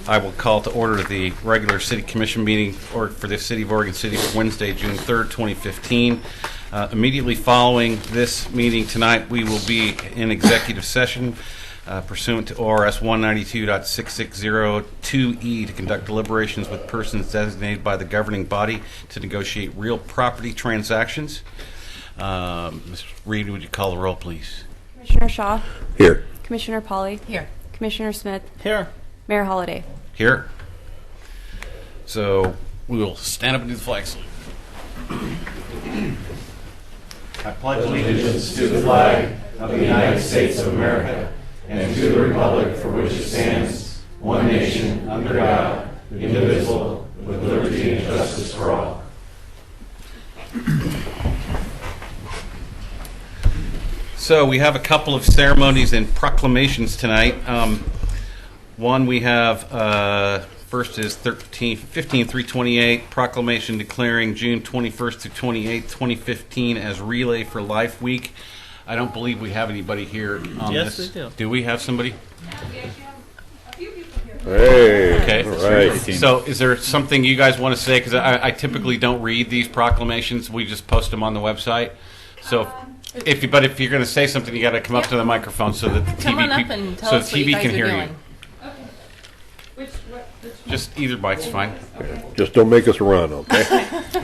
I will call to order the regular City Commission meeting for the City of Oregon City for Wednesday, June 3rd, 2015. Immediately following this meeting tonight, we will be in executive session pursuant to ORS 192.6602E to conduct deliberations with persons designated by the governing body to negotiate real property transactions. Ms. Reed, would you call the roll, please? Commissioner Shaw. Here. Commissioner Pauly. Here. Commissioner Smith. Here. Mayor Holliday. Here. So we will stand up and do the flags. I pledge allegiance to the flag of the United States of America and to the republic for which it stands, one nation, under God, indivisible, with liberty and justice for all. So we have a couple of ceremonies and proclamations tonight. One we have, first is 15-328, proclamation declaring June 21st through 28th, 2015 as Relay for Life Week. I don't believe we have anybody here on this. Yes, we do. Do we have somebody? Yeah, we actually have a few people here. Hey. Okay. All right. So is there something you guys want to say? Because I typically don't read these proclamations. We just post them on the website. So if you're going to say something, you got to come up to the microphone so that the Come on TV up and tell so us the what you TV guys can are hear doing. you. Okay. Which Just either mic's fine. Just don't make us run, okay?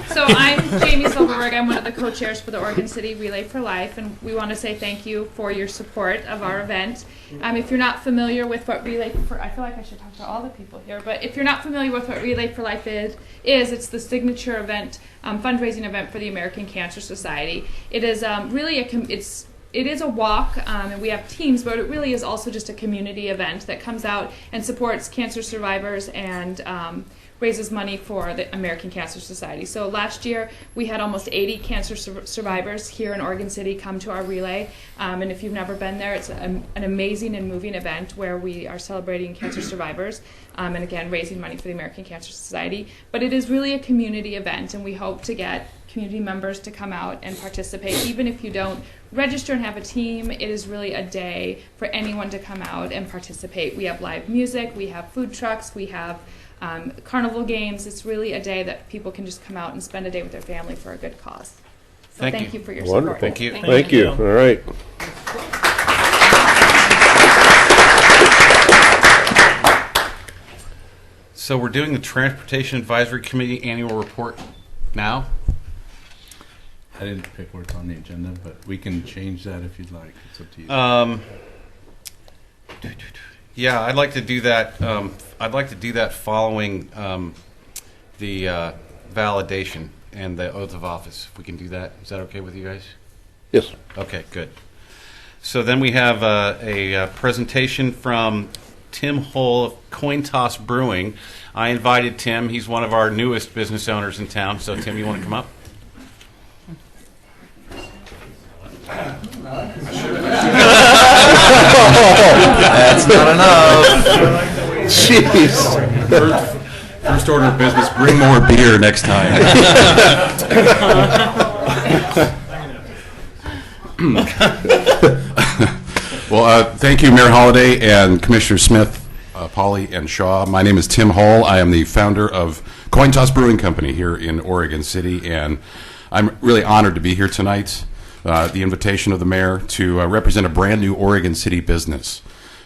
So I'm Jamie Silverberg. I'm one of the co-chairs for the Oregon City Relay for Life, and we want to say thank you for your support of our event. If you're not familiar with what Relay for, I feel like I should talk to all the people here, but if you're not familiar with what Relay for Life is it's the signature event, fundraising event for the American Cancer Society. It is really it is a walk, and we have teams, but it really is also just a community event that comes out and supports cancer survivors and raises money for the American Cancer Society. So last year, we had almost 80 cancer survivors here in Oregon City come to our relay. And if you've never been there, it's an amazing and moving event where we are celebrating cancer survivors and, again, raising money for the American Cancer Society. But it is really a community event, and we hope to get community members to come out and participate. Even if you don't register and have a team, it is really a day for anyone to come out and participate. We have live music, we have food trucks, we have carnival games. It's really a day that people can just come out and spend a day with their family for a good cause. So thank you for your Wonderful. support. Thank you. Thank you. All right. So we're doing the Transportation Advisory Committee annual report now. I didn't pick where it's on the agenda, but we can change that if you'd like. It's up to you. Yeah, I'd like to do that. I'd like to do that following the validation and the oath of office. If we can do that, is that okay with you guys? Yes. Okay, good. So then we have a presentation from Tim Hull of Coin Toss Brewing. I invited Tim. He's one of our newest business owners in town. So Tim, you want to come up? That's not enough. Jeez. First order of business, bring more beer next time. Well, thank you, Mayor Holliday and Commissioner Smith, Pauly, and Shaw. My name is Tim Hull. I am the founder of Coin Toss Brewing Company here in Oregon City, and I'm really honored to be here tonight. The invitation of the mayor to represent a brand new Oregon City business.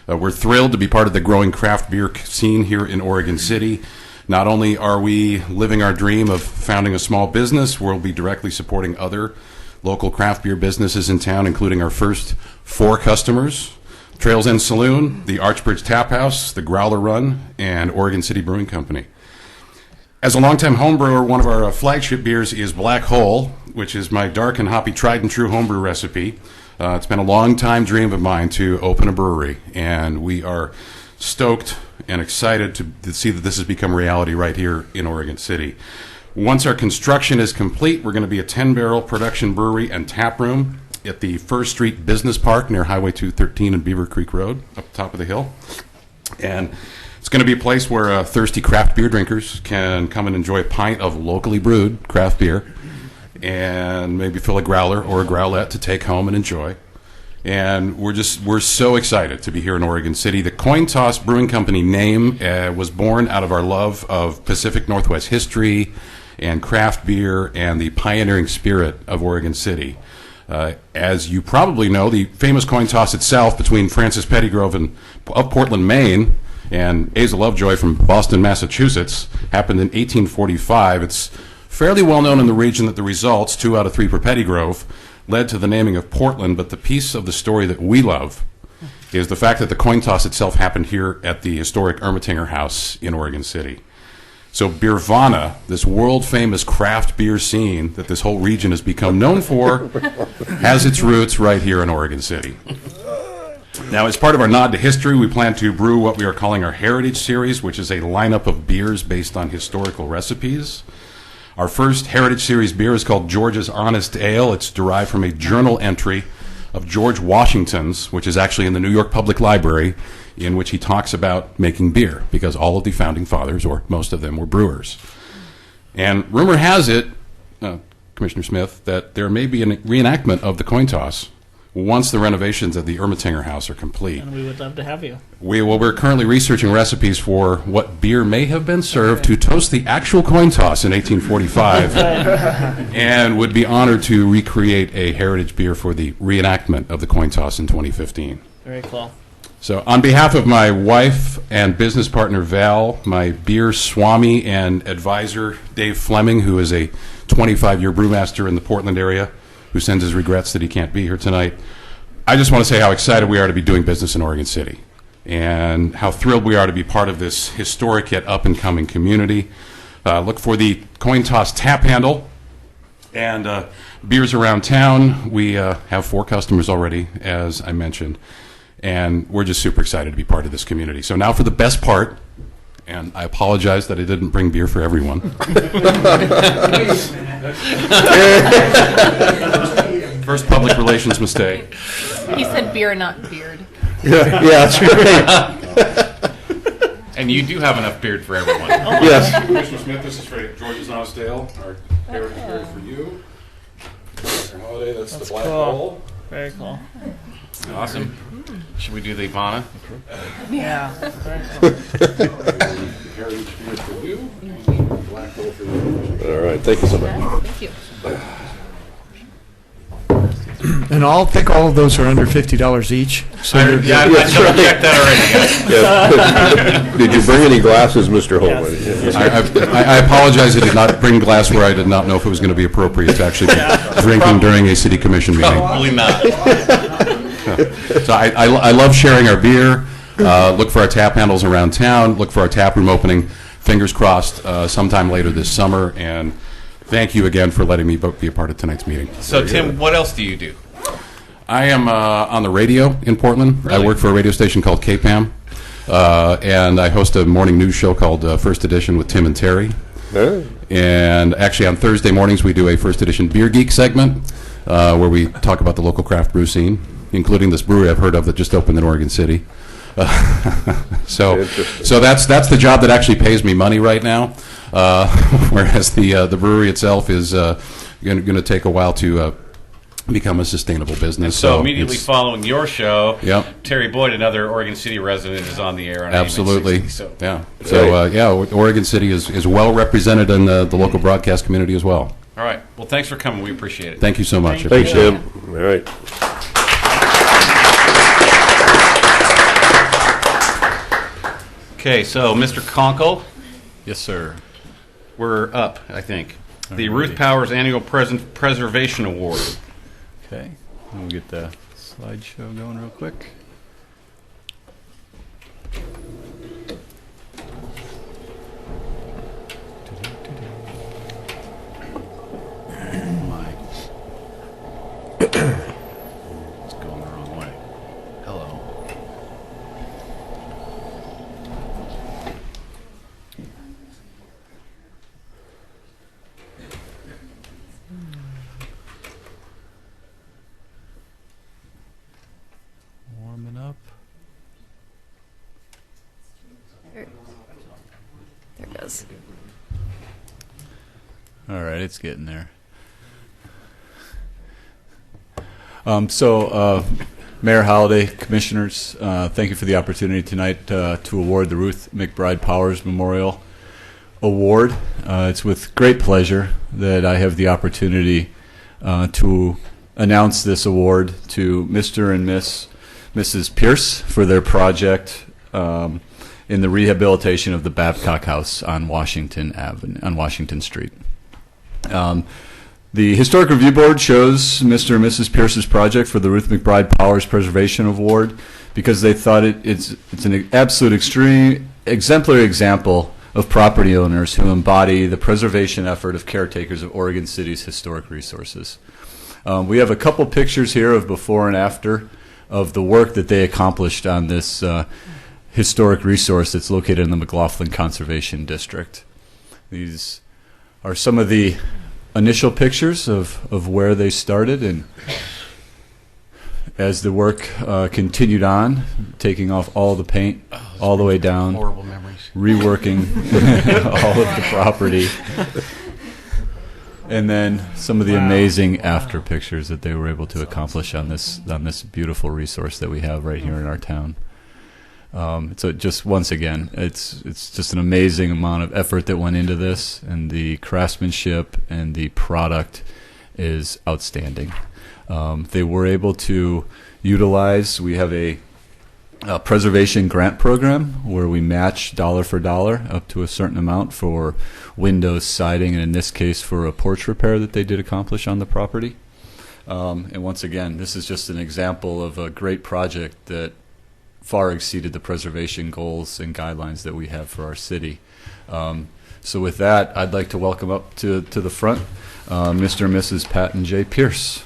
We're thrilled to be part of the growing craft beer scene here in Oregon City. Not only are we living our dream of founding a small business, we'll be directly supporting other local craft beer businesses in town, including our first 4 customers, Trails End Saloon, the Archbridge Tap House, the Growler Run, and Oregon City Brewing Company. As a longtime home brewer, one of our flagship beers is Black Hole, which is my dark and hoppy tried and true homebrew recipe. It's been a long time dream of mine to open a brewery, and we are stoked and excited to see that this has become reality right here in Oregon City. Once our construction is complete, we're going to be a 10-barrel production brewery and tap room at the First Street Business Park near Highway 213 and Beaver Creek Road, up top of the hill. And it's going to be a place where thirsty craft beer drinkers can come and enjoy a pint of locally brewed craft beer and maybe fill a growler or a growlette to take home and enjoy. And we're so excited to be here in Oregon City. The Coin Toss Brewing Company name was born out of our love of Pacific Northwest history and craft beer and the pioneering spirit of Oregon City. As you probably know, the famous coin toss itself between Francis Pettygrove of Portland, Maine, and Asa Lovejoy from Boston, Massachusetts, happened in 1845. It's fairly well known in the region that the results, 2 out of 3 for Pettygrove, led to the naming of Portland, but the piece of the story that we love is the fact that the coin toss itself happened here at the historic Ermatinger House in Oregon City. So Beervana, this world-famous craft beer scene that this whole region has become known for, has its roots right here in Oregon City. Now, as part of our nod to history, we plan to brew what we are calling our Heritage Series, which is a lineup of beers based on historical recipes. Our first Heritage Series beer is called George's Honest Ale. It's derived from a journal entry of George Washington's, which is actually in the New York Public Library, in which he talks about making beer, because all of the founding fathers, or most of them, were brewers. And rumor has it, Commissioner Smith, that there may be a reenactment of the coin toss once the renovations of the Ermatinger House are complete. And we would love to have you. We're currently researching recipes for what beer may have been served to toast the actual coin toss in 1845, and would be honored to recreate a heritage beer for the reenactment of the coin toss in 2015. Very cool. So on behalf of my wife and business partner Val, my beer swami and advisor Dave Fleming, who is a 25-year brewmaster in the Portland area, who sends his regrets that he can't be here tonight, I just want to say how excited we are to be doing business in Oregon City and how thrilled we are to be part of this historic yet up-and-coming community. Look for the coin toss tap handle and beers around town. We have 4 customers already, as I mentioned, and we're just super excited to be part of this community. So now for the best part, and I apologize that I didn't bring beer for everyone. First public relations mistake. He said beer, not beard. Yeah, that's right. And you do have enough beard for everyone. Yes. Commissioner Smith, this is for George's Honest Ale, our heritage beer for you. Mr. Holiday, that's the Black cool. Hole. Very cool. Awesome. Should we do the Ivana? Yeah. Very cool. Heritage beer for you, and Black Hole for you. All right, thank you so much. Thank you. And I think all of those are under $50 each. So you're good. Yeah, I double-checked that already, guys. Yes. Did you bring any glasses, Mr. Holman? I apologize I did not bring glassware. I did not know if it was going to be appropriate to actually be drinking during a city commission meeting. Probably not. So I love sharing our beer. Look for our tap handles around town. Look for our tap room opening. Fingers crossed sometime later this summer. And thank you again for letting me be a part of tonight's meeting. So, Tim, what else do you do? I am on the radio in Portland. Really? I work for a radio station called KPAM. And I host a morning news show called First Edition with Tim and Terry. Huh? And actually on Thursday mornings we do a First Edition Beer Geek segment where we talk about the local craft brew scene, including this brewery I've heard of that just opened in Oregon City. So that's the job that actually pays me money right now, whereas the brewery itself is going to take a while to become a sustainable business. So immediately following your show, Yep. Terry Boyd, another Oregon City resident, is on the air. On AM Absolutely. 860, Yeah. So Oregon City is well represented in the local broadcast community as well. All right. Well, thanks for coming. We appreciate it. Thank you so much. I Thanks, appreciate it. Tim. All right. Okay, so Mr. Conkle, Yes, sir. we're up, I think. The Alrighty. Ruth Powers Annual Preservation Award. Okay. We'll get the slideshow going real quick. It's going the wrong way. Hello. Warming up. There it goes. All right, it's getting there. So Mayor Holliday, Commissioners, thank you for the opportunity tonight to award the Ruth McBride Powers Memorial Award. It's with great pleasure that I have the opportunity to announce this award to Mr. and Mrs. Pierce for their project in the rehabilitation of the Babcock House on Washington Street. The Historic Review Board chose Mr. and Mrs. Pierce's project for the Ruth McBride Powers Preservation Award because they thought it's an absolute extreme exemplary example of property owners who embody the preservation effort of caretakers of Oregon City's historic resources. We have a couple pictures here of before and after of the work that they accomplished on this historic resource that's located in the McLaughlin Conservation District. These are some of the initial pictures of where they started, and as the work continued on, taking off all the paint all the way down, Horrible memories. reworking all of the property, and then some of the amazing after pictures that they were able to accomplish on this beautiful resource that we have right here in our town. So just once again, it's just an amazing amount of effort that went into this, and the craftsmanship and the product is outstanding. They were able to utilize, we have a preservation grant program where we match dollar for dollar up to a certain amount for windows, siding, and in this case for a porch repair that they did accomplish on the property. And once again, this is just an example of a great project that far exceeded the preservation goals and guidelines that we have for our city. So with that, I'd like to welcome up to the front Mr. and Mrs. Pat and Jay Pierce.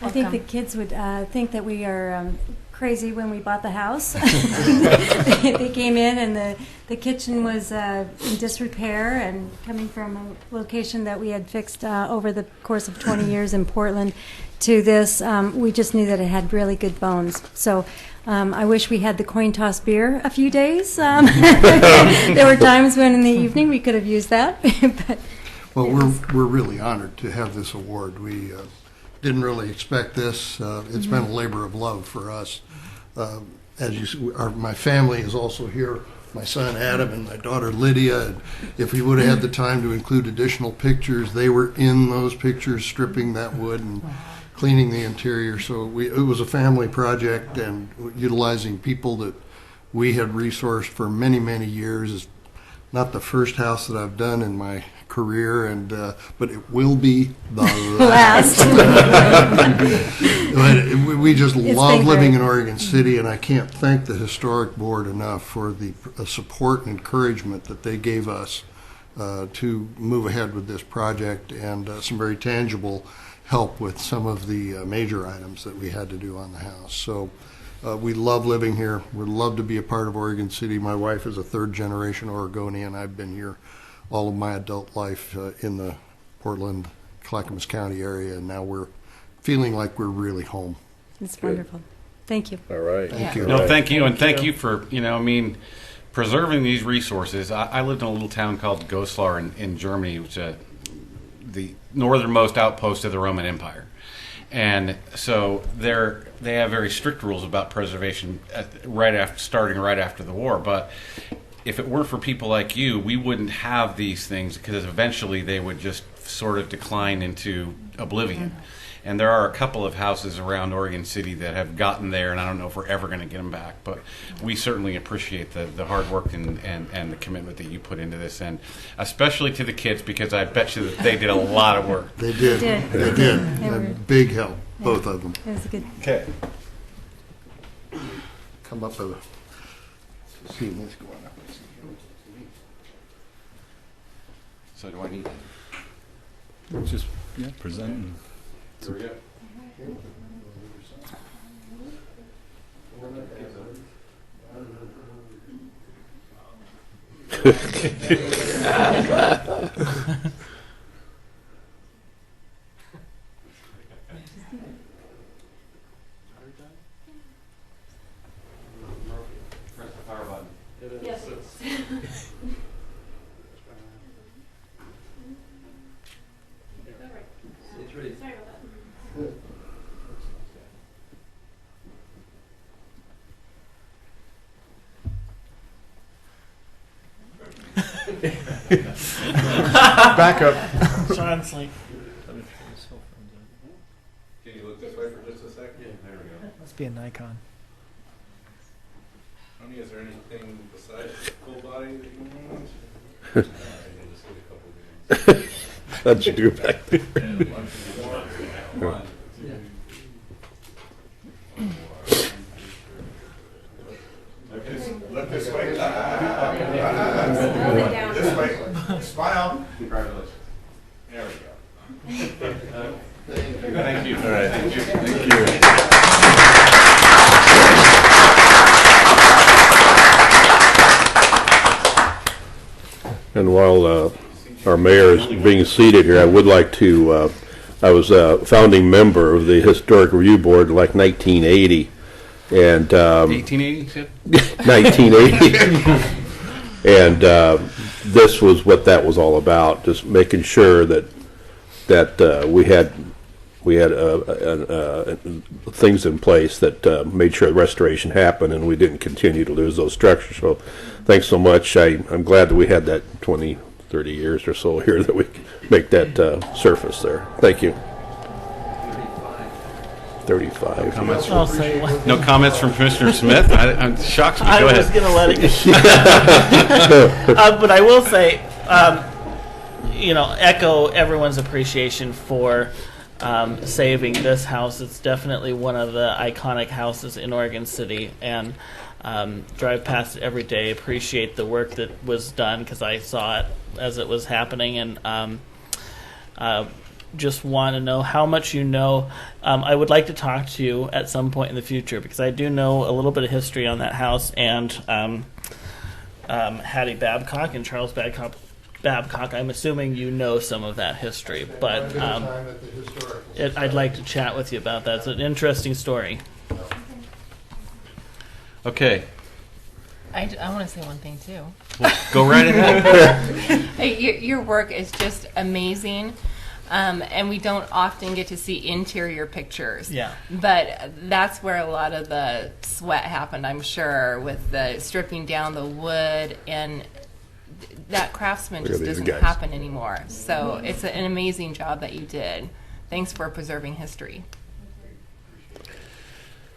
I think the kids would think that we are crazy when we bought the house. They came in and the kitchen was in disrepair, and coming from a location that we had fixed over the course of 20 years in Portland to this, we just knew that it had really good bones. So I wish we had the coin toss beer a few days. There were times when in the evening we could have used that. But well, we're really honored to have this award. We didn't really expect this. It's been a labor of love for us. As you, my family is also here. My son Adam and my daughter Lydia. And if we would have had the time to include additional pictures, they were in those pictures, stripping that wood and cleaning the interior. So it was a family project, and utilizing people that we had resourced for many, many years. Is not the first house that I've done in my career, and but it will be the last. But we just love living in Oregon City, and I can't thank the Historic Board enough for the support and encouragement that they gave us to move ahead with this project, and some very tangible help with some of the major items that we had to do on the house. So we love living here. We'd love to be a part of Oregon City. My wife is a third-generation Oregonian. I've been here all of my adult life in the Portland, Clackamas County area, and now we're feeling like we're really home. it's wonderful. Thank you. All right. Thank you. No, thank you, and thank you for, preserving these resources. I lived in a little town called Goslar in Germany, which is the northernmost outpost of the Roman Empire. And so they have very strict rules about preservation starting right after the war. But if it weren't for people like you, we wouldn't have these things, because eventually they would just sort of decline into oblivion. And there are a couple of houses around Oregon City that have gotten there, and I don't know if we're ever going to get them back. But we certainly appreciate the hard work and the commitment that you put into this, and especially to the kids, because I bet you that they did a lot of work. They did. They did. They were- Big help, both of them. It was a good. Okay. Come up with a see this going up. So do I need Just present. Here we go. Press the power button. Yes. Back up. Sean's like, Can you look this way for just a second? There we go. Must be a Nikon. Tony, is there anything besides full body that you want? I can just get a couple of these. How'd you do back there? One. Look this way. This way. Smile. Congratulations. There we go. Thank you. All right. Thank you. Thank you. And while our mayor is being seated here, I would like to, I was a founding member of the Historic Review Board like 1980. And 1880, 1980. And this was what that was all about, just making sure that we had things in place that made sure the restoration happened and we didn't continue to lose those structures. So thanks so much. I'm glad that we had that 20, 30 years or so here that we could make that surface there. Thank you. 35. I'll say one. No comments from Commissioner Smith? I'm shocked. Go I ahead. was going to let it go. But I will say, echo everyone's appreciation for saving this house. It's definitely one of the iconic houses in Oregon City, and drive past it every day. Appreciate the work that was done because I saw it as it was happening, and just want to know how much you know. I would like to talk to you at some point in the future because I do know a little bit of history on that house, and Hattie Babcock and Charles Babcock. I'm assuming you know some of that history, but I'd like to chat with you about that. It's an interesting story. Okay. I want to say one thing too. Well, go right ahead. Your work is just amazing. And we don't often get to see interior pictures. Yeah. But that's where a lot of the sweat happened, I'm sure, with the stripping down the wood, and that craftsman just doesn't happen anymore. So it's an amazing job that you did. Thanks for preserving history.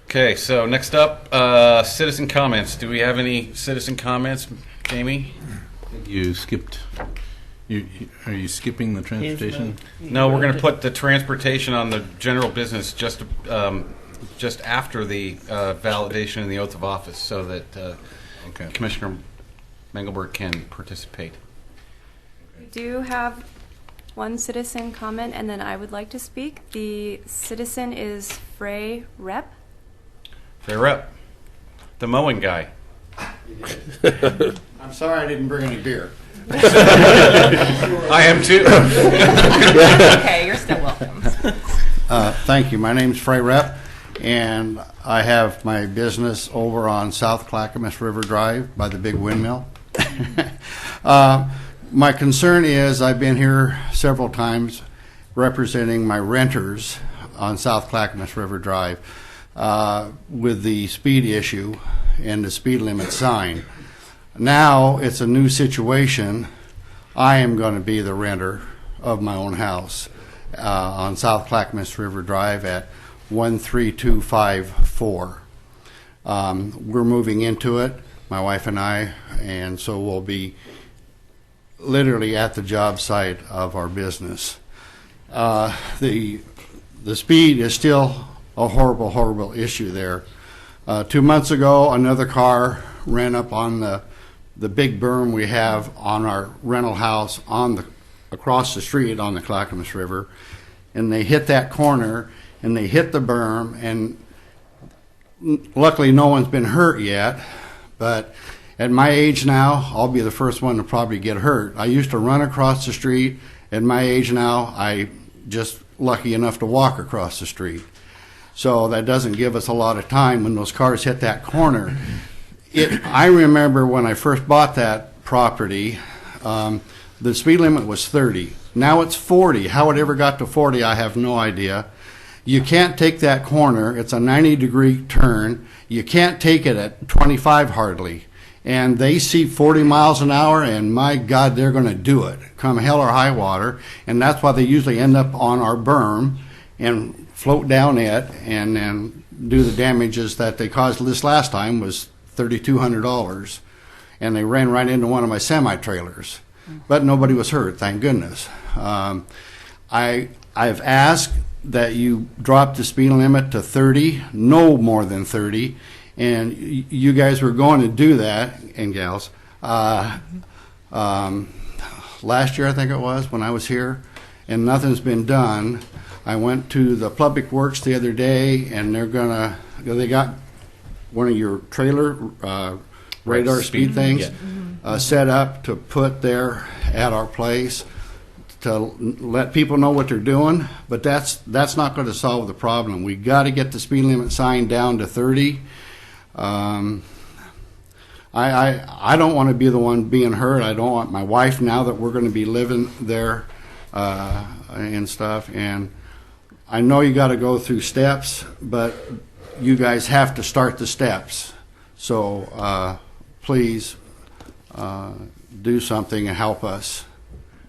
Okay, so next up, citizen comments. Do we have any citizen comments, Jamie? You skipped. Are you skipping the transportation? No, we're going to put the transportation on the general business just after the validation and the oath of office, so that Commissioner Mengelberg can participate. We do have one citizen comment, and then I would like to speak. The citizen is Frey Rep. Frey Rep, the mowing guy. I'm sorry I didn't bring any beer. I am too. Okay, you're still welcome. Thank you. My name's Frey Rep, and I have my business over on South Clackamas River Drive by the big windmill. My concern is I've been here several times representing my renters on South Clackamas River Drive with the speed issue and the speed limit sign. Now it's a new situation. I am going to be the renter of my own house on South Clackamas River Drive at 13254. We're moving into it, my wife and I, and so we'll be literally at the job site of our business. The speed is still a horrible, horrible issue there. 2 months ago, another car ran up on the big berm we have on our rental house across the street on the Clackamas River, and they hit that corner and they hit the berm, and luckily no one's been hurt yet, but at my age now, I'll be the first one to probably get hurt. I used to run across the street. At my age now, I just lucky enough to walk across the street. So that doesn't give us a lot of time when those cars hit that corner. I remember when I first bought that property, the speed limit was 30. Now it's 40. How it ever got to 40, I have no idea. You can't take that corner. It's a 90-degree turn. You can't take it at 25 hardly. and they see 40 miles an hour, and my God, they're going to do it, come hell or high water, and that's why they usually end up on our berm and float down it and then do the damages that they caused. This last time was $3,200, and they ran right into one of my semi-trailers, but nobody was hurt, thank goodness. I've asked that you drop the speed limit to 30, no more than 30, and you guys were going to do that, and gals, last year I think it was, when I was here, and nothing's been done. I went to the Public Works the other day, and they got one of your trailer radar speed things set up to put there at our place to let people know what they're doing, but that's not going to solve the problem. We got to get the speed limit sign down to 30. I don't want to be the one being hurt. I don't want my wife, now that we're going to be living there and stuff. And I know you got to go through steps, but you guys have to start the steps. So please do something and help us.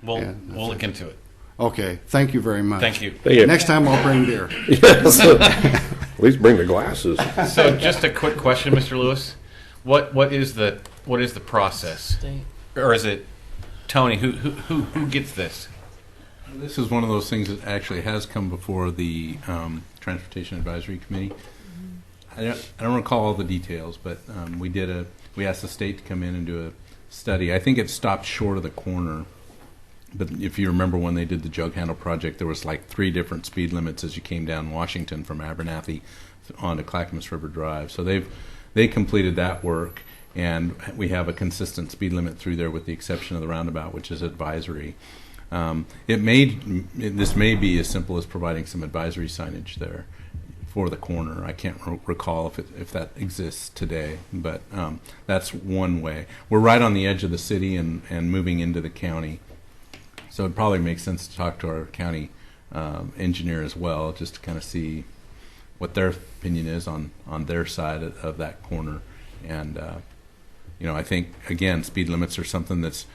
We'll look into it. Okay. Thank you very much. Thank you. Next time I'll bring beer. Yes. At least bring the glasses. So, just a quick question, Mr. Lewis. What is the process, or is it Tony? Who gets this? This is one of those things that actually has come before the Transportation Advisory Committee. I don't recall all the details, but we asked the state to come in and do a study. I think it stopped short of the corner. But if you remember when they did the Jug Handle project, there was like 3 different speed limits as you came down Washington from Abernathy onto Clackamas River Drive. So they completed that work, and we have a consistent speed limit through there with the exception of the roundabout, which is advisory. This may be as simple as providing some advisory signage there for the corner. I can't recall if that exists today, but that's one way. We're right on the edge of the city and moving into the county. So it probably makes sense to talk to our county engineer as well, just to kind of see what their opinion is on their side of that corner. And I think again, speed limits are something that's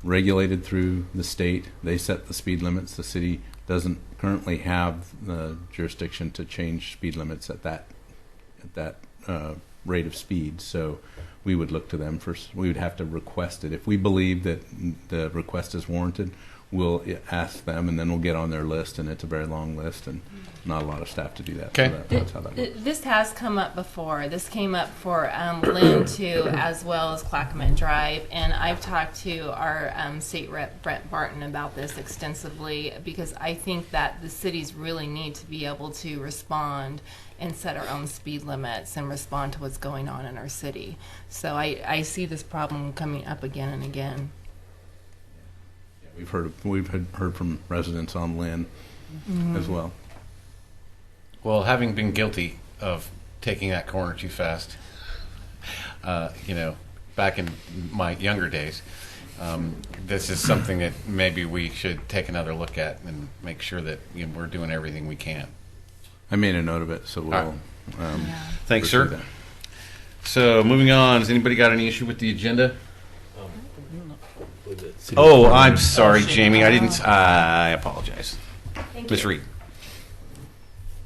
regulated through the state. They set the speed limits. The city doesn't currently have the jurisdiction to change speed limits at that rate of speed. So we would look to them first. We would have to request it. If we believe that the request is warranted, we'll ask them, and then we'll get on their list, and it's a very long list, and not a lot of staff to do that. Okay. So that's how that works. This has come up before. This came up for Lynn too, as well as Clackamas Drive, and I've talked to our state rep Brent Barton about this extensively, because I think that the cities really need to be able to respond and set our own speed limits and respond to what's going on in our city. So I see this problem coming up again and again. We've heard from residents on Lynn as well. Well, having been guilty of taking that corner too fast, back in my younger days, this is something that maybe we should take another look at and make sure that we're doing everything we can. I made a note of it, so we'll. Thanks, sir. That. So, moving on. Has anybody got any issue with the agenda? Oh, I'm sorry, Jamie. I apologize. Ms. Reed.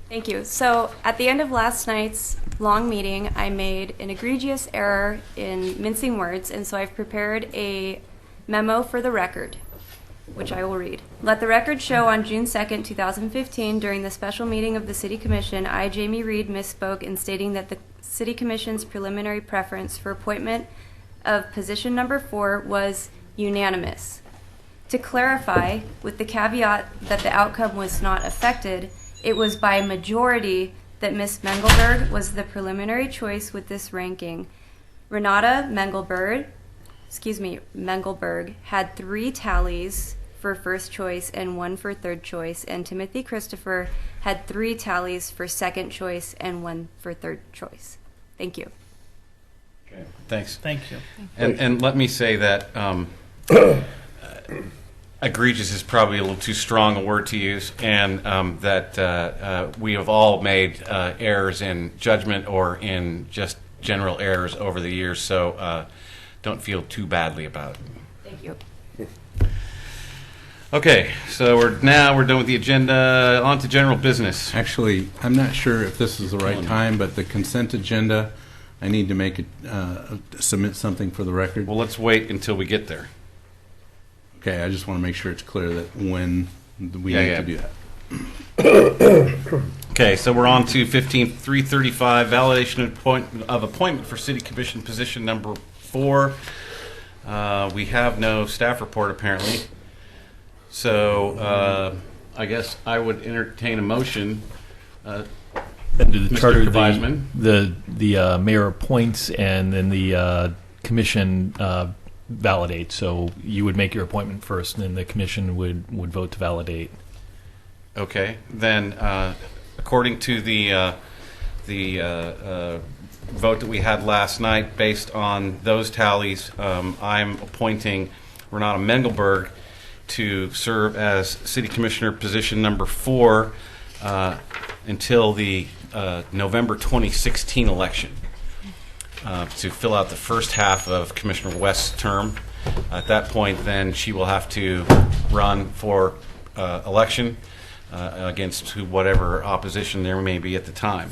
Thank you. So, at the end of last night's long meeting, I made an egregious error in mincing words, and so I've prepared a memo for the record, which I will read. Let the record show on June 2nd, 2015, during the special meeting of the City Commission, I, Jamie Reed, misspoke in stating that the City Commission's preliminary preference for appointment of position number 4 was unanimous. To clarify, with the caveat that the outcome was not affected, it was by majority that Ms. Mengelberg was the preliminary choice with this ranking. Renata Mengelberg had 3 tallies for first choice and 1 for third choice, and Timothy Christopher had 3 tallies for second choice and 1 for third choice. Thank you. Okay. Thanks. Thank you. And let me say that egregious is probably a little too strong a word to use, and that we have all made errors in judgment or in just general errors over the years, so don't feel too badly about it. Thank you. Okay, so we're done with the agenda. On to general business. Actually, I'm not sure if this is the right time, but the consent agenda, I need to make it, submit something for the record. Well, let's wait until we get there. Okay, I just want to make sure it's clear that when we need to do that. Okay, so we're on to 15-335, validation of appointment for City Commission position number 4. We have no staff report apparently. So I guess I would entertain a motion. And the Mr. charter, Weisman. the mayor appoints, and then the commission validates. So you would make your appointment first, and then the commission would vote to validate. Okay, then according to the vote that we had last night, based on those tallies, I'm appointing Renata Mengelberg to serve as City Commissioner position number 4 until the November 2016 election to fill out the first half of Commissioner West's term. At that point, then she will have to run for election against whatever opposition there may be at the time.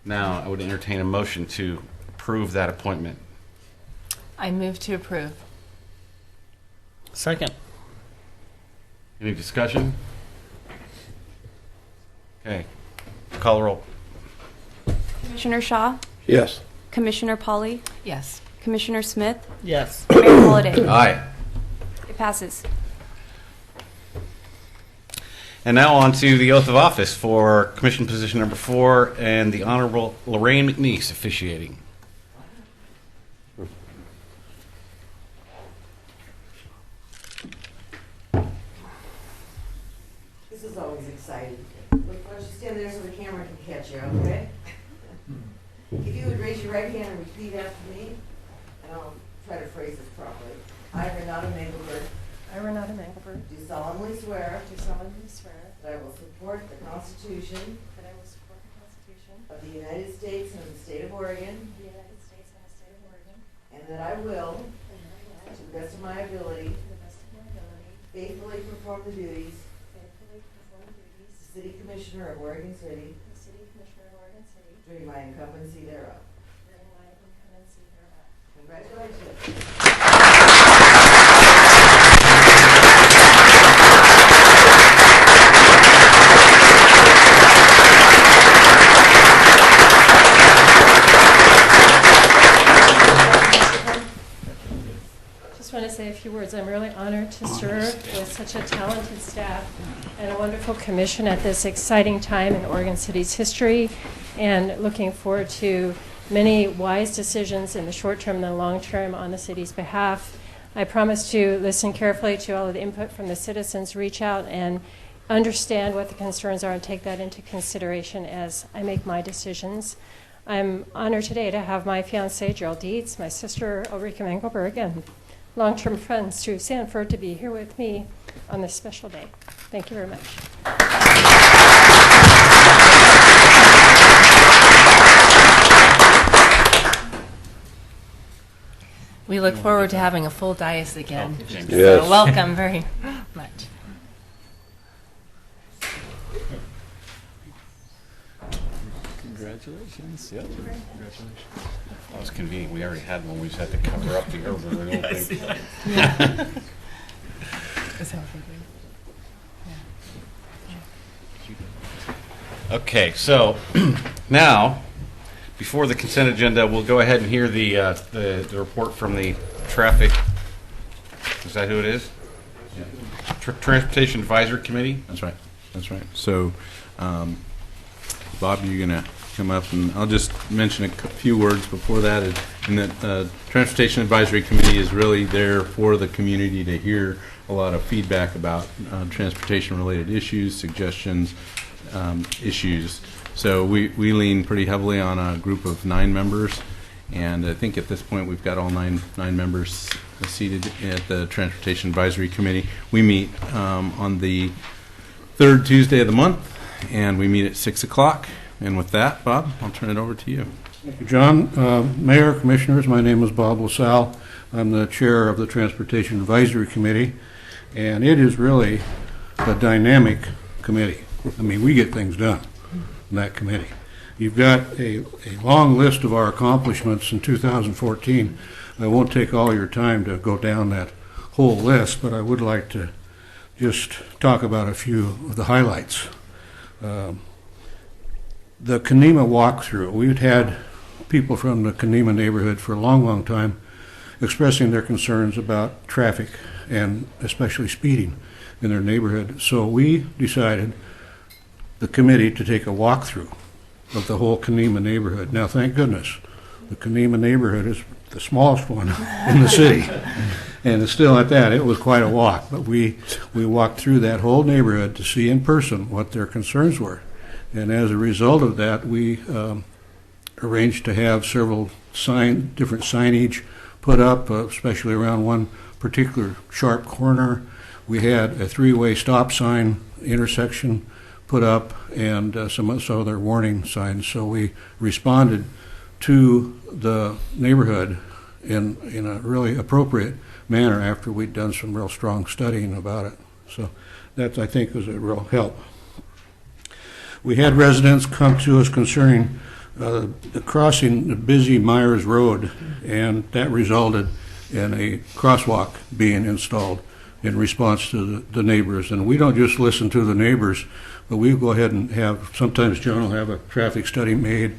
Now, I would entertain a motion to approve that appointment. I move to approve. Second. Any discussion? Okay. Call the roll. Commissioner Shaw? Yes. Commissioner Pauly? Yes. Commissioner Smith? Yes. Mayor Holliday? Aye. It passes. And now on to the oath of office for Commission position number 4 and the Honorable Lorraine McNeese officiating. This is always exciting. Look, why don't you stand there so the camera can catch you, okay? If you would raise your right hand and repeat after me, and I'll try to phrase this properly. I, Renata Mengelberg. I, Renata Mengelberg. Do solemnly swear. Do solemnly swear. That I will support the Constitution. That I will support the Constitution. Of the United States and the state of Oregon. Of the United States and the state of Oregon. And that I will. And that I will. To the best of my ability. To the best of my ability. Faithfully perform the duties. Faithfully perform the duties. City Commissioner of Oregon City. The City Commissioner of Oregon City. During my incumbency thereof. During my incumbency thereof. Congratulations. Just want to say a few words. I'm really honored to serve with such a talented staff and a wonderful commission at this exciting time in Oregon City's history, and looking forward to many wise decisions in the short term and the long term on the city's behalf. I promise to listen carefully to all of the input from the citizens, reach out and understand what the concerns are, and take that into consideration as I make my decisions. I'm honored today to have my fiancé, Gerald Dietz, my sister, Ulrika Mengelberg, and long-term friend, Sue Sanford, to be here with me on this special day. Thank you very much. We look forward to having a full dais again. Yes. So welcome very much. Congratulations. Yep. Congratulations. That was convenient. We already had one. We just had to cover up the urban renewal thing. Okay, so now, before the consent agenda, we'll go ahead and hear the report from the traffic. Is that who it is? Transportation Advisory Committee. That's right. That's right. So, Bob, you're going to come up, and I'll just mention a few words before that. And that Transportation Advisory Committee is really there for the community to hear a lot of feedback about transportation-related issues, suggestions, issues. So we lean pretty heavily on a group of 9 members, and I think at this point we've got all nine members seated at the Transportation Advisory Committee. We meet on the 3rd Tuesday of the month, and we meet at 6 o'clock. And with that, Bob, I'll turn it over to you. Thank you, John. Mayor, Commissioners, my name is Bob LaSalle. I'm the chair of the Transportation Advisory Committee, and it is really a dynamic committee. I mean, we get things done in that committee. You've got a long list of our accomplishments in 2014. I won't take all your time to go down that whole list, but I would like to just talk about a few of the highlights. The Conema walkthrough. We've had people from the Conema neighborhood for a long, long time expressing their concerns about traffic and especially speeding in their neighborhood. So we decided, the committee, to take a walkthrough of the whole Conema neighborhood. Now, thank goodness, the Conema neighborhood is the smallest one in the city. And it's still at that. It was quite a walk. But we walked through that whole neighborhood to see in person what their concerns were. And as a result of that, we arranged to have several different signage put up, especially around one particular sharp corner. We had a 3-way stop sign intersection put up and some other warning signs. So we responded to the neighborhood in a really appropriate manner after we'd done some real strong studying about it. So that, I think, was a real help. We had residents come to us concerning the crossing the busy Myers Road, and that resulted in a crosswalk being installed in response to the neighbors. And we don't just listen to the neighbors, but we go ahead and have, sometimes John will have a traffic study made,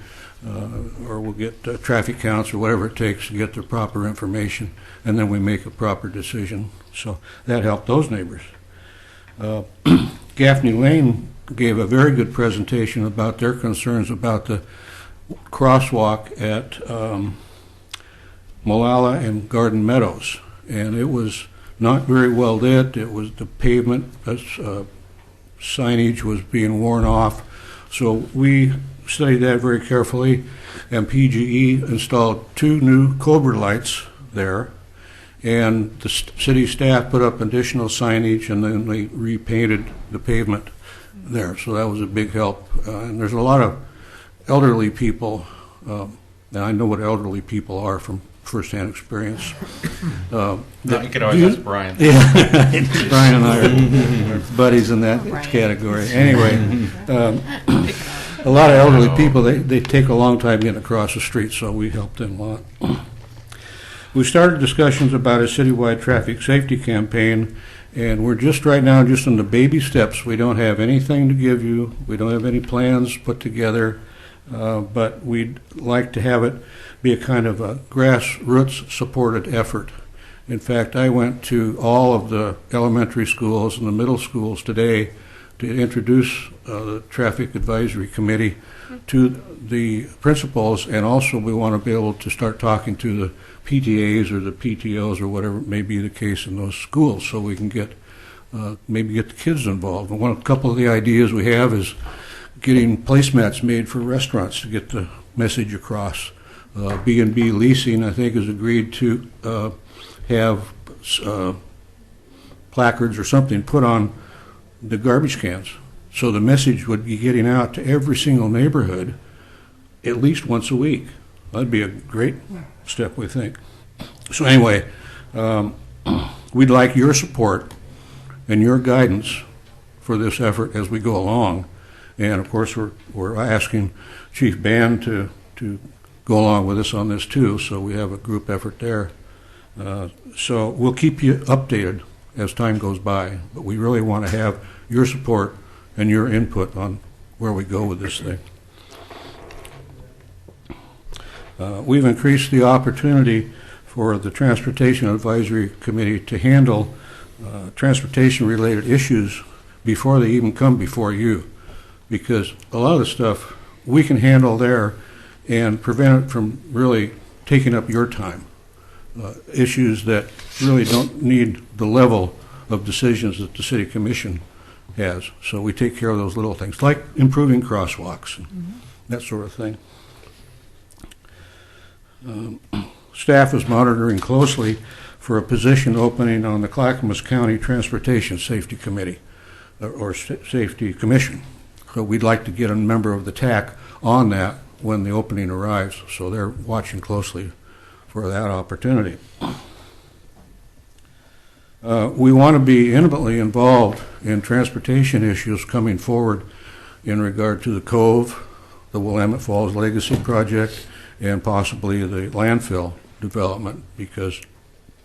or we'll get traffic counts or whatever it takes to get the proper information, and then we make a proper decision. So that helped those neighbors. Gaffney Lane gave a very good presentation about their concerns about the crosswalk at Molalla and Garden Meadows, and it was not very well lit. It was the pavement signage was being worn off, so we studied that very carefully, and PGE installed 2 new Cobra lights there, and the city staff put up additional signage, and then they repainted the pavement there, so that was a big help. And there's a lot of elderly people, and I know what elderly people are from firsthand experience. You could always ask Brian. Yeah, Brian and I are buddies in that category. Anyway, a lot of elderly people, they take a long time getting across the street, so we help them a lot. We started discussions about a citywide traffic safety campaign, and we're just right now just in the baby steps. We don't have anything to give you. We don't have any plans put together, but we'd like to have it be a kind of a grassroots supported effort. In fact, I went to all of the elementary schools and the middle schools today to introduce the Traffic Advisory Committee to the principals, and also we want to be able to start talking to the PTAs or the PTOs or whatever may be the case in those schools, so we can get maybe get the kids involved. And a couple of the ideas we have is getting placemats made for restaurants to get the message across. B&B Leasing, I think, has agreed to have placards or something put on the garbage cans, so the message would be getting out to every single neighborhood at least once a week. That'd be a great step, we think. So anyway, we'd like your support and your guidance for this effort as we go along. And of course, we're asking Chief Band to go along with us on this too, so we have a group effort there. So we'll keep you updated as time goes by, but we really want to have your support and your input on where we go with this thing. We've increased the opportunity for the Transportation Advisory Committee to handle transportation-related issues before they even come before you, because a lot of the stuff we can handle there and prevent it from really taking up your time. Issues that really don't need the level of decisions that the City Commission has. So we take care of those little things, like improving crosswalks and that sort of thing. Staff is monitoring closely for a position opening on the Clackamas County Transportation Safety Committee, or Safety Commission. So we'd like to get a member of the TAC on that when the opening arrives, so they're watching closely for that opportunity. We want to be intimately involved in transportation issues coming forward in regard to the Cove, the Willamette Falls Legacy Project, and possibly the landfill development, because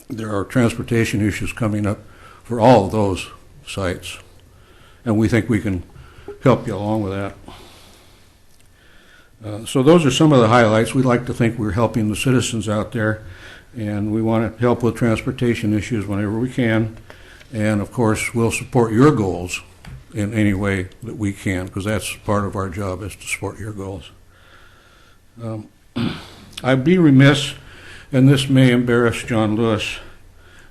there are transportation issues coming up for all of those sites, and we think we can help you along with that. So those are some of the highlights. We like to think we're helping the citizens out there, and we want to help with transportation issues whenever we can. And of course, we'll support your goals in any way that we can, because that's part of our job, is to support your goals. I'd be remiss, and this may embarrass John Lewis,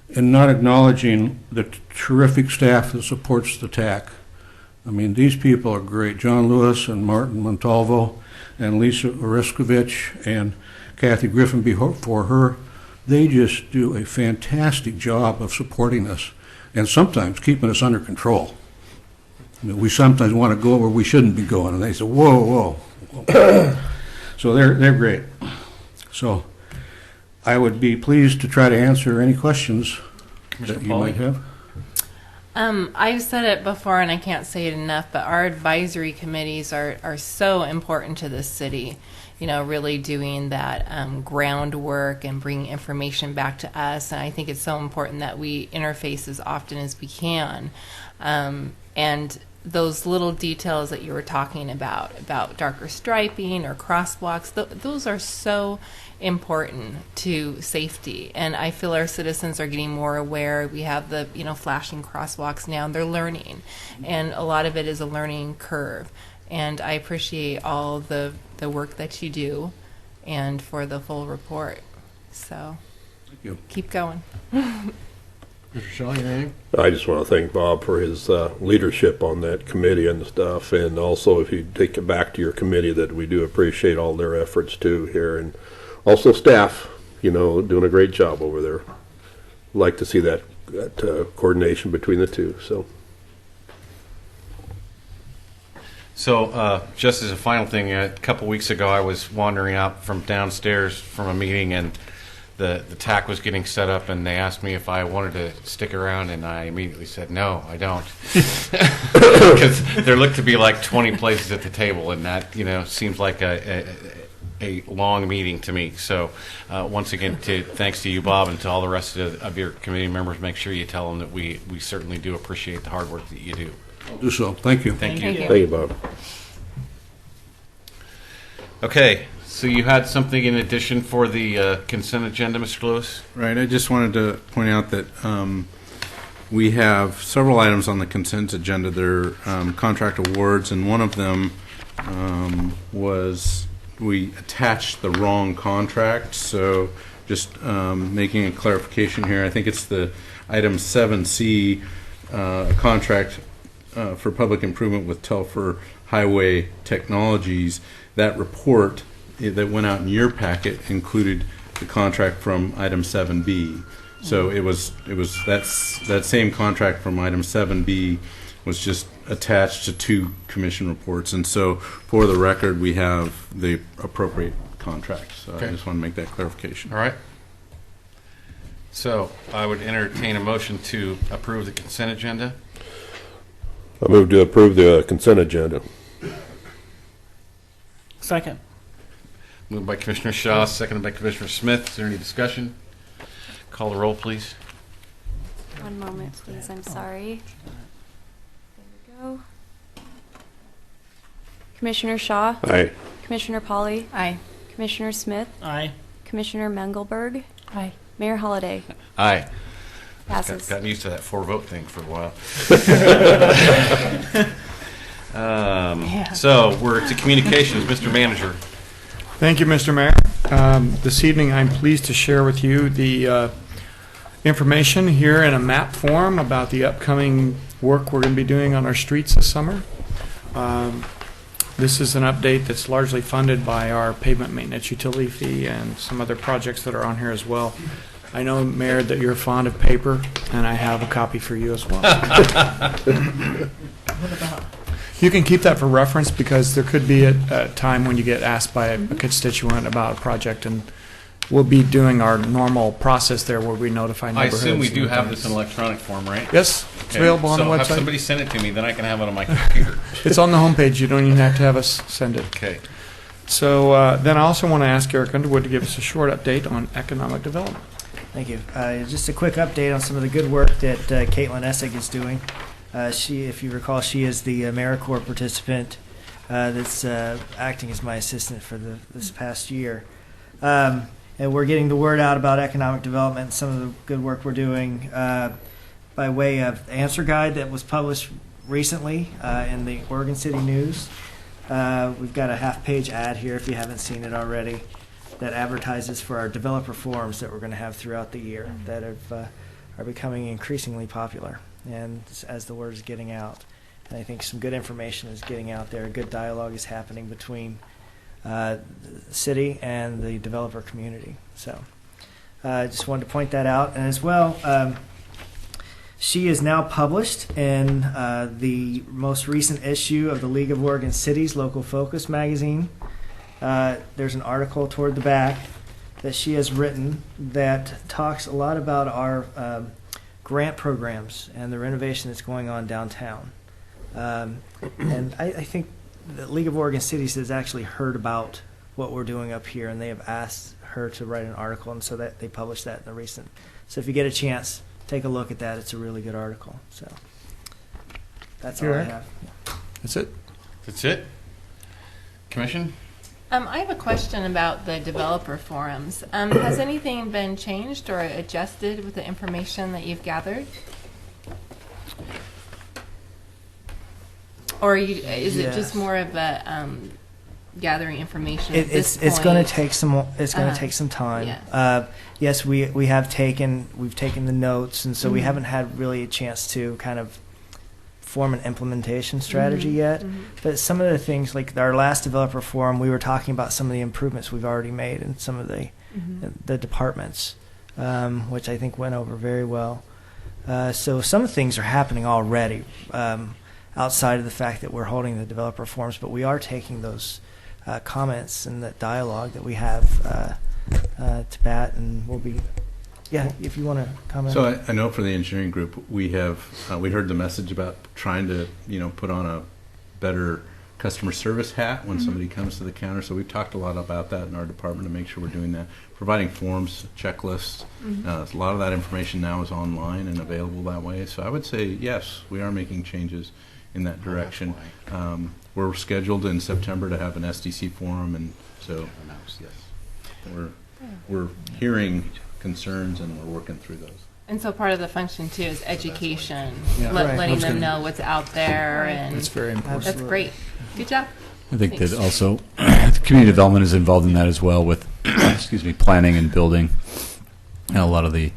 in not acknowledging the terrific staff that supports the TAC. I mean, these people are great. John Lewis and Martin Montalvo and Lisa Oreskovich and Kathy Griffin before her, they just do a fantastic job of supporting us and sometimes keeping us under control. I mean, we sometimes want to go where we shouldn't be going, and they say, whoa, whoa. So they're great. So I would be pleased to try to answer any questions that you might have. I've said it before, and I can't say it enough, but our advisory committees are so important to this city. You know, really doing that groundwork and bringing information back to us. And I think it's so important that we interface as often as we can. And those little details that you were talking about darker striping or crosswalks, those are so important to safety. And I feel our citizens are getting more aware. We have the, flashing crosswalks now, and they're learning. And a lot of it is a learning curve. And I appreciate all the work that you do and for the full report. So thank you. Keep going. Mr. Shaw, anything? I just want to thank Bob for his leadership on that committee and stuff, and also if you take it back to your committee, that we do appreciate all their efforts too here, and also staff, doing a great job over there. Like to see that coordination between the two. So just as a final thing, a couple weeks ago I was wandering out from downstairs from a meeting, and the TAC was getting set up, and they asked me if I wanted to stick around, and I immediately said, no, I don't. Because there looked to be like 20 places at the table, and that seems like a long meeting to me. So once again, thanks to you, Bob, and to all the rest of your committee members, make sure you tell them that we certainly do appreciate the hard work that you do. I'll do so. Thank you. Thank you. Thank you, Bob. Okay, so you had something in addition for the consent agenda, Mr. Lewis? Right. I just wanted to point out that we have several items on the consent agenda. They're contract awards, and one of them was we attached the wrong contract. So just making a clarification here. I think it's the item 7C, contract for public improvement with Telfer Highway Technologies. That report that went out in your packet included the contract from item 7B. So it was that same contract from item 7B was just attached to two commission reports, and so for the record we have the appropriate contract. So okay. I just want to make that clarification. All right. So I would entertain a motion to approve the consent agenda. I move to approve the consent agenda. Second. Moved by Commissioner Shaw, seconded by Commissioner Smith. Is there any discussion? Call the roll, please. One moment, please. I'm sorry. There we go. Commissioner Shaw? Aye. Commissioner Pauley? Aye. Commissioner Smith? Aye. Commissioner Mengelberg? Aye. Mayor Holliday? Aye. Passes. Gotten used to that 4-vote thing for a while. So we're to communications. Mr. Manager. Thank you, Mr. Mayor. This evening I'm pleased to share with you the information here in a map form about the upcoming work we're going to be doing on our streets this summer. This is an update that's largely funded by our pavement maintenance utility fee and some other projects that are on here as well. I know, Mayor, that you're fond of paper, and I have a copy for you as well. What about? You can keep that for reference because there could be a time when you get asked by a constituent about a project, and we'll be doing our normal process there where we notify I neighborhoods. assume we do and have things. this in electronic form, right? Yes, it's available on the So have website. somebody send it to me, then I can have it on my computer. It's on the homepage. You don't even have to have us send it. Okay. So then I also want to ask Eric Underwood to give us a short update on economic development. Thank you. Just a quick update on some of the good work that Caitlin Essig is doing. She, if you recall, she is the AmeriCorps participant that's acting as my assistant for this past year. And we're getting the word out about economic development and some of the good work we're doing by way of the answer guide that was published recently in the Oregon City News. We've got a half-page ad here, if you haven't seen it already, that advertises for our developer forums that we're going to have throughout the year that are becoming increasingly popular, and as the word is getting out. And I think some good information is getting out there. A good dialogue is happening between the city and the developer community. So I just wanted to point that out. And as well, she is now published in the most recent issue of the League of Oregon Cities Local Focus magazine. There's an article toward the back that she has written that talks a lot about our grant programs and the renovation that's going on downtown. And I think the League of Oregon Cities has actually heard about what we're doing up here, and they have asked her to write an article, and so that they published that in the recent. So if you get a chance, take a look at that. It's a really good article. So that's all I Eric? have. That's it. That's it? Commission? I have a question about the developer forums. Has anything been changed or adjusted with the information that you've gathered? Or is it just more of a gathering information at this point? It's going to take some. It's going to take some time. Yes, yes, we've taken the notes, and so we haven't had really a chance to kind of form an implementation strategy yet. But some of the things, like our last developer forum, we were talking about some of the improvements we've already made in some of the departments, which I think went over very well. So some things are happening already. Outside of the fact that we're holding the developer forums, but we are taking those comments and that dialogue that we have to bat, and we'll be, if you want to comment. So I know for the engineering group, we have, we heard the message about trying to, put on a better customer service hat when somebody comes to the counter. So we've talked a lot about that in our department to make sure we're doing that. Providing forms, checklists, a lot of that information now is online and available that way. So I would say, yes, we are making changes in that direction. We're scheduled in September to have an SDC forum, and so we're hearing concerns and we're working through those. And so part of the function too is education, Yeah. letting them know what's out there, and That's very important. That's great. Good job. I think that also community development is involved in that as well with, planning and building. And a lot of the,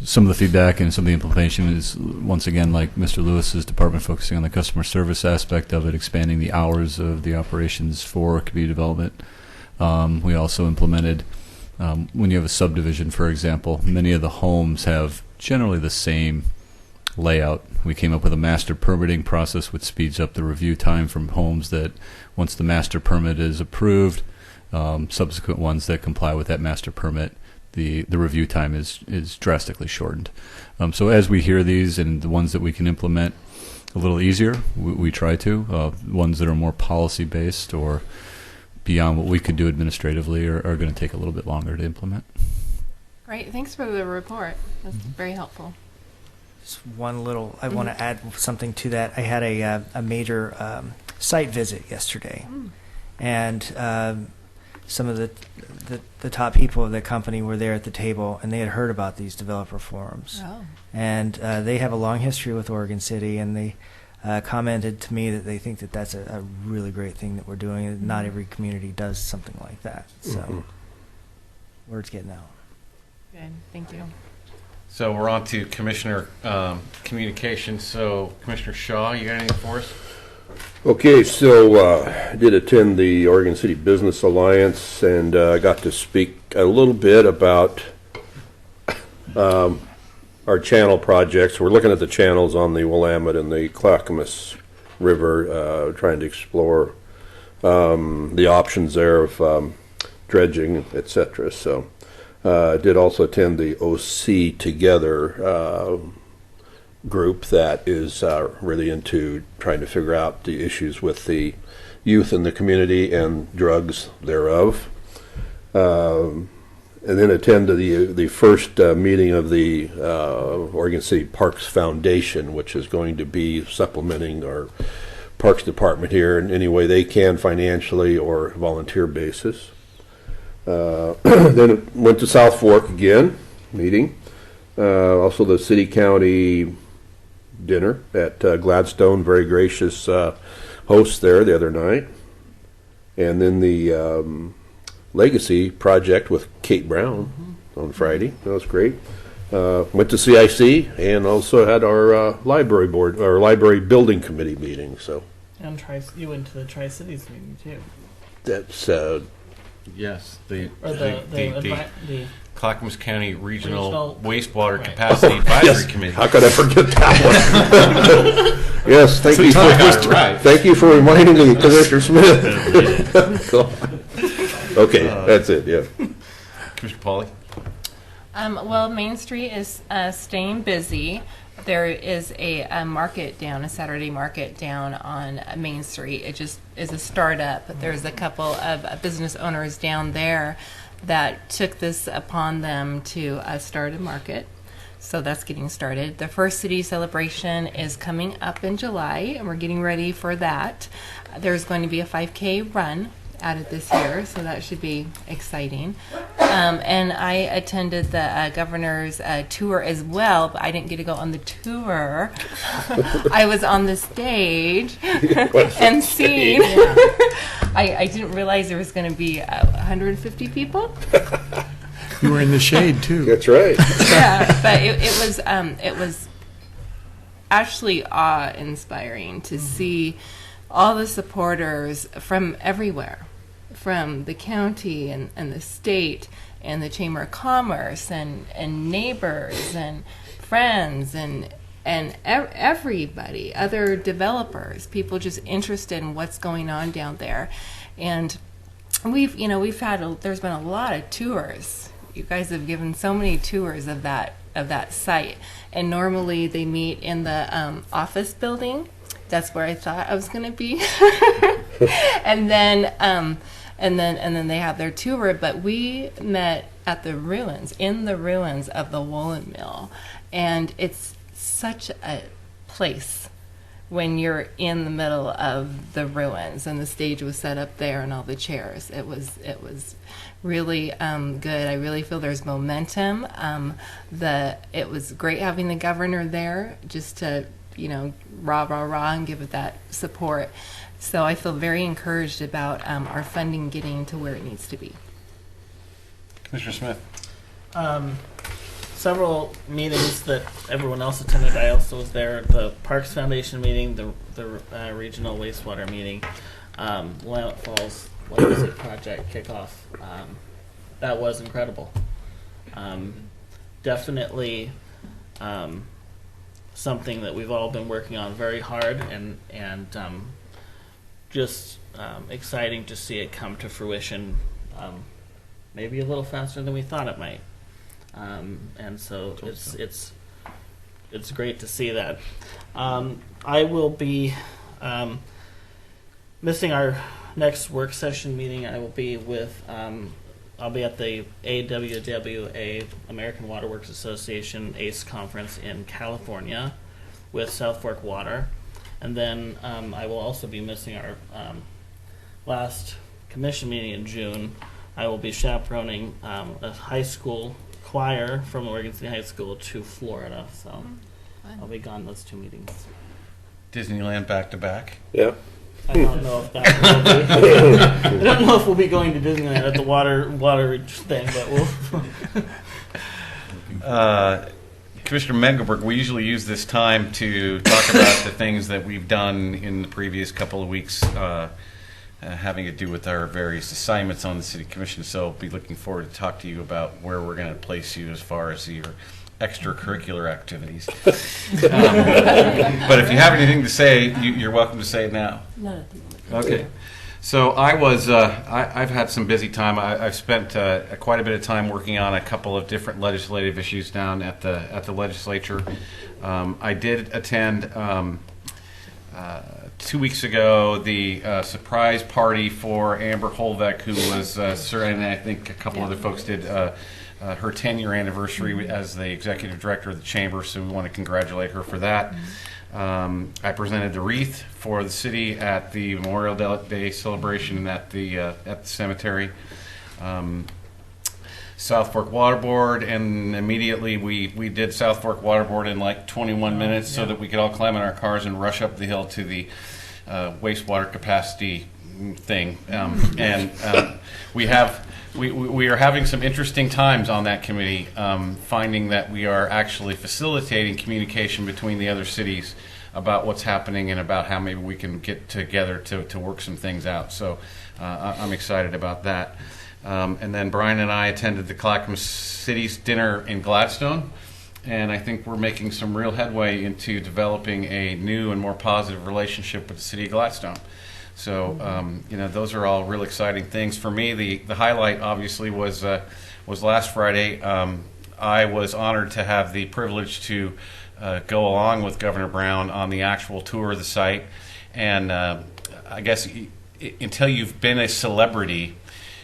some of the feedback and some of the implementation is, once again, like Mr. Lewis's department, focusing on the customer service aspect of it, expanding the hours of the operations for community development. We also implemented, when you have a subdivision, for example, many of the homes have generally the same layout. We came up with a master permitting process which speeds up the review time from homes that, once the master permit is approved, subsequent ones that comply with that master permit, the review time is drastically shortened. So as we hear these and the ones that we can implement a little easier, we try to. Ones that are more policy based or beyond what we could do administratively are going to take a little bit longer to implement. Great. Thanks for the report. That's very helpful. Just one little, I want to add something to that. I had a major site visit yesterday, and some of the top people of the company were there at the table, and they had heard about these developer forums. Oh. And they have a long history with Oregon City, and they commented to me that they think that that's a really great thing that we're doing, and not every community does something like that. So word's getting out. Good. Thank you. So we're on to Commissioner Communications. So Commissioner Shaw, you got anything for us? Okay, so I did attend the Oregon City Business Alliance, and I got to speak a little bit about our channel projects. We're looking at the channels on the Willamette and the Clackamas River, trying to explore the options there of dredging, etc. So I did also attend the OC Together group that is really into trying to figure out the issues with the youth in the community and drugs thereof. And then attend to the first meeting of the Oregon City Parks Foundation, which is going to be supplementing our Parks Department here in any way they can, financially or volunteer basis. Then went to South Fork again, meeting. Also the city-county dinner at Gladstone, very gracious host there the other night. And then the Legacy project with Kate Brown on Friday. That was great. Went to CIC and also had our library board, our library building committee meeting. So. And you went to the Tri-Cities meeting too. That's yes, the Clackamas County Regional Wastewater Capacity Advisory Committee. How could I forget that one? Yes, thank you. Thank you for reminding me, Commissioner Smith. Okay, that's it. Yeah. Commissioner Pauly. Well, Main Street is staying busy. There is a market down, a Saturday market down on Main Street. It just is a startup. There's a couple of business owners down there that took this upon them to start a market. So that's getting started. The First City Celebration is coming up in July, and we're getting ready for that. There's going to be a 5K run added this year, so that should be exciting. And I attended the governor's tour as well, but I didn't get to go on the tour. I was on the stage and seen. I didn't realize there was going to be 150 people. You were in the shade too. That's right. Yeah, but it was actually awe-inspiring to see all the supporters from everywhere, from the county and the state and the Chamber of Commerce and neighbors and friends and everybody, other developers, people just interested in what's going on down there. And there's been a lot of tours. You guys have given so many tours of that site. And normally they meet in the office building. That's where I thought I was going to be. and then they have their tour, but we met at the ruins, in the ruins of the woolen mill. And it's such a place when you're in the middle of the ruins, and the stage was set up there and all the chairs. It was really good. I really feel there's momentum. It was great having the governor there just to rah and give it that support. So I feel very encouraged about our funding getting to where it needs to be. Commissioner Smith. Several meetings that everyone else attended. I also was there. The Parks Foundation meeting, the Regional Wastewater meeting, Willamette Falls Legacy Project kickoff. That was incredible. Definitely something that we've all been working on very hard, and just exciting to see it come to fruition, maybe a little faster than we thought it might. And so it's great to see that. I will be missing our next work session meeting. I will be with I'll be at the AWWA, American Water Works Association ACE conference in California with South Fork Water. And then I will also be missing our last commission meeting in June. I will be chaperoning a high school choir from Oregon City High School to Florida. So I'll be gone those two meetings. Disneyland back to back? Yeah. I don't know if that will be. I don't know if we'll be going to Disneyland at the water thing, but we'll. Commissioner Mengelberg, we usually use this time to talk about the things that we've done in the previous couple of weeks, having to do with our various assignments on the City Commission. So I'll be looking forward to talk to you about where we're going to place you as far as your extracurricular activities. But if you have anything to say, you're welcome to say it now. Not at the moment. Okay. So I've had some busy time. I've spent quite a bit of time working on a couple of different legislative issues down at the legislature. I did attend 2 weeks ago the surprise party for Amber Holbeck, who was serving, and I think a couple other folks did, her 10-year anniversary as the executive director of the chamber. So we want to congratulate her for that. I presented the wreath for the city at the Memorial Day celebration at the cemetery. South Fork Water Board, and immediately we did South Fork Water Board in like 21 minutes so that we could all climb in our cars and rush up the hill to the wastewater capacity thing. We are having some interesting times on that committee, finding that we are actually facilitating communication between the other cities about what's happening and about how maybe we can get together to work some things out. So I'm excited about that. And then Brian and I attended the Clackamas City's dinner in Gladstone, and I think we're making some real headway into developing a new and more positive relationship with the city of Gladstone. So, those are all real exciting things. For me, the highlight obviously was last Friday. I was honored to have the privilege to go along with Governor Brown on the actual tour of the site. And I guess until you've been a celebrity,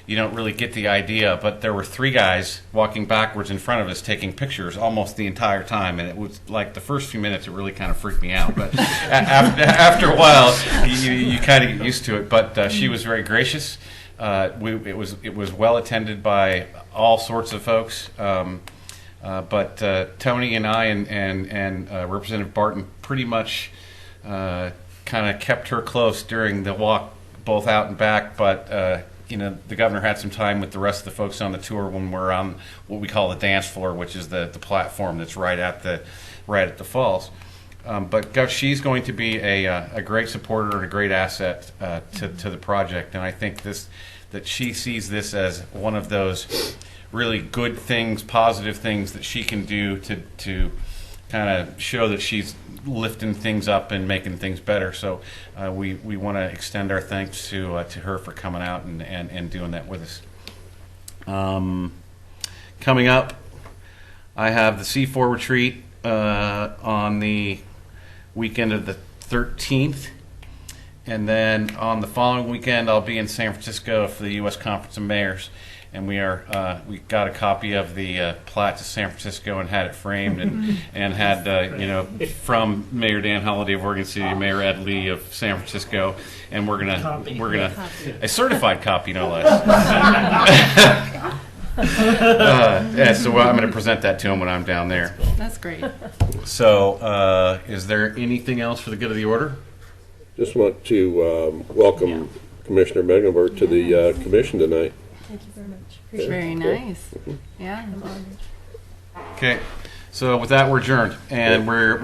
you don't really get the idea, but there were 3 guys walking backwards in front of us taking pictures almost the entire time, and it was like the first few minutes it really kind of freaked me out, but after a while you kind of get used to it. But she was very gracious. It was well attended by all sorts of folks, but Tony and I and Representative Barton pretty much kind of kept her close during the walk, both out and back, but the governor had some time with the rest of the folks on the tour when we're on what we call the dance floor, which is the platform that's right at the falls. But she's going to be a great supporter and a great asset to the project, and I think that she sees this as one of those really good things, positive things that she can do to kind of show that she's lifting things up and making things better. So we want to extend our thanks to her for coming out and doing that with us. Coming up, I have the C4 retreat on the weekend of the 13th. And then on the following weekend, I'll be in San Francisco for the U.S. Conference of Mayors. And we got a copy of the plat to San Francisco and had it framed and had from Mayor Dan Holliday of Oregon City, Mayor Ed Lee of San Francisco, and we're gonna a certified copy, no less. So I'm gonna present that to him when I'm down there. That's great. So is there anything else for the good of the order? Just want to welcome Commissioner Mecklenburg to the commission tonight. Thank you very much. Very nice. Yeah. I'm honored. Okay, so with that, we're adjourned, and we're